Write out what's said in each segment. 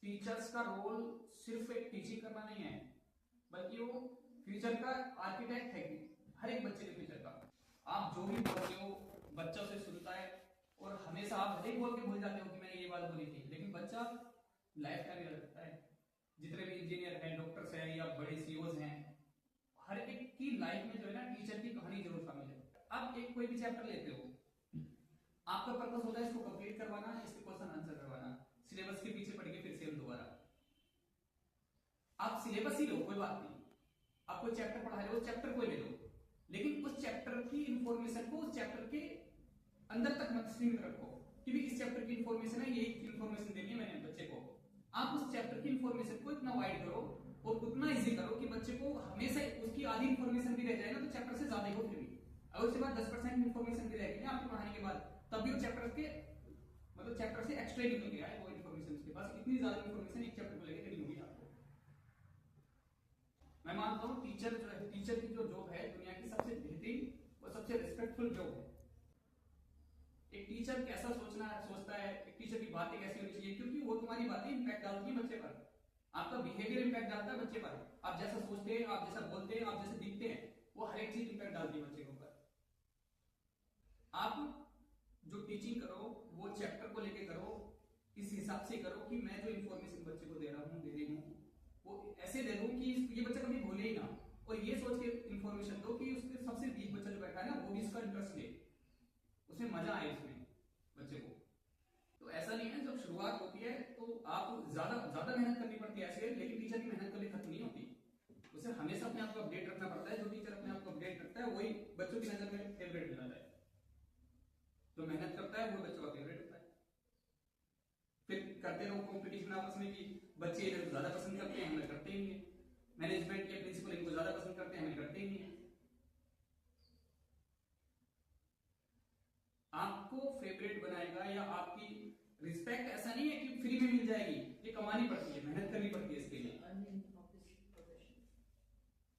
Teachers का role सिर्फ एक टीचिंग करना नहीं है, बल्कि वो फ्यूचर का आर्किटेक्ट है कि हर एक बच्चे के फ्यूचर का। आप जो भी बोलते हो बच्चा उसे सुनता है, और हमेशा आप भले ही बोल के भूल जाते हो कि मैंने ये बात बोली थी, लेकिन बच्चा लाइफ टाइम याद रखता है। जितने भी इंजीनियर हैं, डॉक्टर्स हैं या बड़े सीईओज हैं, हर एक की लाइफ में जो है ना टीचर की कहानी जरूर शामिल है। अब एक कोई भी चैप्टर लेते हो, आपका पर्पस होता है इसको कंप्लीट करवाना, इसके क्वेश्चन आंसर करवाना, सिलेबस के पीछे पढ़ के फिर से दोबारा। आप सिलेबस ही लो, कोई बात नहीं, आप कोई चैप्टर पढ़ा रहे हो, उस चैप्टर को ले लो, लेकिन उस चैप्टर की इंफॉर्मेशन को उस चैप्टर के अंदर तक मत सीमित रखो कि भी इस चैप्टर की इंफॉर्मेशन है, ये इंफॉर्मेशन देनी है मैंने बच्चे को। आप उस चैप्टर की इंफॉर्मेशन को इतना वाइड करो और उतना इजी करो कि बच्चे को हमेशा उसकी आधी इंफॉर्मेशन भी रह जाए ना, तो चैप्टर से ज्यादा ही हो फिर भी। अगर उसके बाद 10% इंफॉर्मेशन भी रहेगी ना आपके पढ़ाने के बाद, तब भी वो चैप्टर के मतलब चैप्टर से एक्स्ट्रा निकल गया है वो इंफॉर्मेशन, उसके पास इतनी ज्यादा इंफॉर्मेशन एक चैप्टर को लेकर नहीं होगी आपको। मैं मानता हूँ टीचर जो है, टीचर की जो जॉब है दुनिया की सबसे बेहतरीन और सबसे रिस्पेक्टफुल जॉब है। एक टीचर कैसा सोचता है, एक टीचर की बातें कैसी होनी चाहिए, क्योंकि वो तुम्हारी बातें इंपैक्ट डालती है बच्चे पर, आपका बिहेवियर इंपैक्ट डालता है बच्चे पर। आप जैसा सोचते हैं, आप जैसा बोलते हैं, आप जैसे दिखते हैं, वो हर एक चीज इंपैक्ट डालती है बच्चे के ऊपर। आप जो टीचिंग करो वो चैप्टर को लेके करो, इस हिसाब से करो कि मैं जो इंफॉर्मेशन बच्चे को दे रही हूँ वो ऐसे दे दूं कि ये बच्चा कभी भूले ही ना, और ये सोच के इंफॉर्मेशन दो कि उसके सबसे वीक बच्चा जो बैठा है ना वो भी इसका इंटरेस्ट ले, उसमें मजा आए उसमें बच्चे को। तो ऐसा नहीं है, जब शुरुआत होती है तो आप ज्यादा मेहनत करनी पड़ती है ऐसे, लेकिन टीचर की मेहनत कभी खत्म नहीं होती। उसे हमेशा अपने आप को अपडेट रखना पड़ता है। जो टीचर अपने आप को अपडेट रखता है वही बच्चों की नजर में फेवरेट हो जाता है। जो मेहनत करता है वो बच्चों का फेवरेट होता है। फिर करते रहो कॉम्पिटिशन आपस में कि बच्चे इधर ज्यादा पसंद करते हैं, हमें करते ही नहीं है। मैनेजमेंट के प्रिंसिपल इनको ज्यादा पसंद करते हैं, हमें करते ही नहीं है। आपको फेवरेट बनाएगा या आपकी रिस्पेक्ट ऐसा नहीं है कि फ्री में मिल जाएगी, ये कमानी पड़ती है, मेहनत करनी पड़ती है इसके लिए।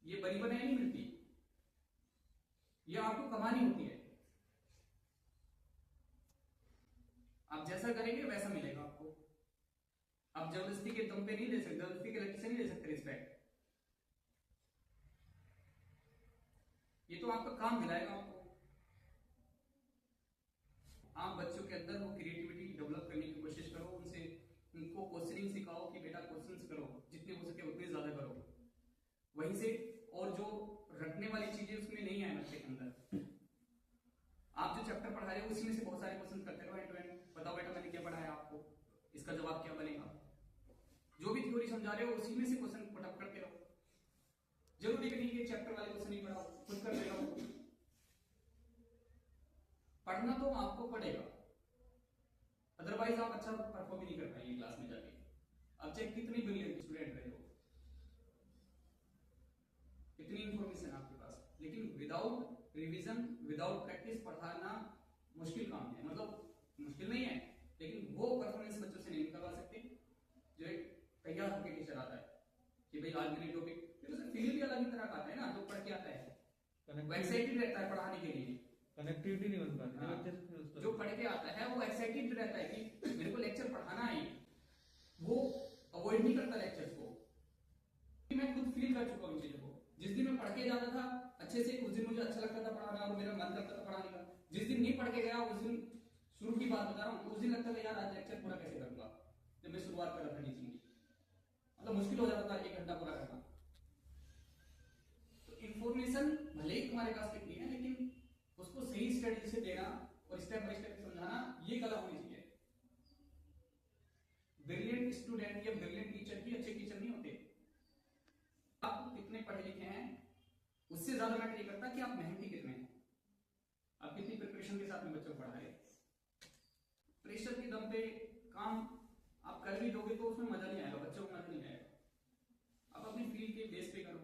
ये बनी बनाई नहीं मिलती, ये आपको कमानी होती है। आप जैसा करेंगे वैसा मिलेगा आपको। आप जबरदस्ती के दम पे नहीं दे सकते, जबरदस्ती के लड़की से नहीं दे सकते रिस्पेक्ट। ये तो आपका काम दिलाएगा आपको। आप बच्चों के अंदर वो क्रिएटिविटी डेवलप करने की कोशिश करो, उनको क्वेश्चनिंग सिखाओ कि बेटा क्वेश्चंस करो, जितने हो सके उतने ज्यादा करो वहीं से। और जो रटने वाली चीजें उसमें नहीं आए बच्चे के अंदर। आप जो चैप्टर पढ़ा रहे हो उसी में से बहुत सारे क्वेश्चन करते रहो एंड टू एंड। बताओ बेटा मैंने क्या पढ़ाया आपको, इसका जवाब क्या बनेगा। जो भी थ्योरी समझा रहे हो उसी में से क्वेश्चन पुटअप करते रहो। जरूरी नहीं कि चैप्टर वाले क्वेश्चन ही पढ़ाओ, खुद कर रहे। पढ़ना तो आपको पड़ेगा, अदरवाइज आप अच्छा परफॉर्म नहीं कर पाएंगे क्लास में जाके। अब चाहे कितनी ब्रिलियंट स्टूडेंट रहे हो, इतनी इंफॉर्मेशन आपके पास, लेकिन विदाउट रिवीजन, विदाउट प्रैक्टिस पढ़ाना मुश्किल काम है। मतलब मुश्किल नहीं है, लेकिन वो परफॉर्मेंस बच्चों से नहीं निकलवा सकते जो एक तैयार होकर टीचर आता है कि भाई आज मैंने टॉपिक, फिर उसे फील भी अलग ही तरह का आता है ना। जो पढ़ के आता है वो एक्साइटेड रहता है पढ़ाने के लिए, कनेक्टिविटी नहीं बन पाती। हाँ। जो पढ़ के आता है वो एक्साइटेड रहता है कि मेरे को लेक्चर पढ़ाना है, वो अवॉइड नहीं करता लेक्चर्स को। मैं खुद फील कर चुका हूं चीजों को। जिस दिन मैं पढ़ के जाता था अच्छे से, उस दिन मुझे अच्छा लगता था पढ़ाना और मेरा मन करता था पढ़ाने का। जिस दिन नहीं पढ़ के गया, उस दिन, शुरू की बात बता रहा हूँ, उस दिन लगता था यार आज लेक्चर पूरा कैसे करूंगा। जब मैं शुरुआत कर रहा था टीचिंग की, मतलब मुश्किल हो जाता था 1 घंटा पूरा करना। तो इंफॉर्मेशन भले ही तुम्हारे पास कितनी है, लेकिन उसको सही स्ट्रेटजी से देना और स्टेप बाय स्टेप समझाना, ये कला होनी चाहिए। ब्रिलियंट स्टूडेंट या ब्रिलियंट टीचर भी अच्छे टीचर नहीं होते। आप कितने पढ़े लिखे हैं उससे ज्यादा मैटर ये करता कि आप मेहनती कितने हैं, आप कितनी प्रिपरेशन के साथ में बच्चों को पढ़ा रहे। प्रेशर के दम पे काम आप कर भी दोगे तो उसमें मजा नहीं आएगा, बच्चों को मजा नहीं आएगा। आप अपनी फील्ड के बेस पे करो,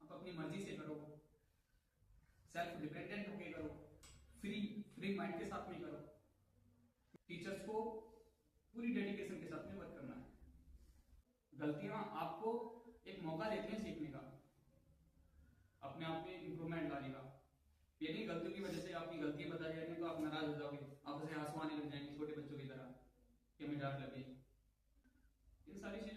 आप अपनी मर्जी से करो, सेल्फ डिपेंडेंट होके करो, फ्री माइंड के साथ में करो। टीचर्स को पूरी डेडिकेशन के साथ में वर्क करना है। गलतियां आपको एक मौका देती हैं सीखने का, अपने आप में इंप्रूवमेंट लाने का। ये नहीं गलतियों की वजह से आपकी गलतियां बताई जाएंगी तो आप नाराज हो जाओगे, आप उसे आंसू आने लग जाएंगे छोटे बच्चों की तरह कि हमें डांट लगी। इन सारी चीजों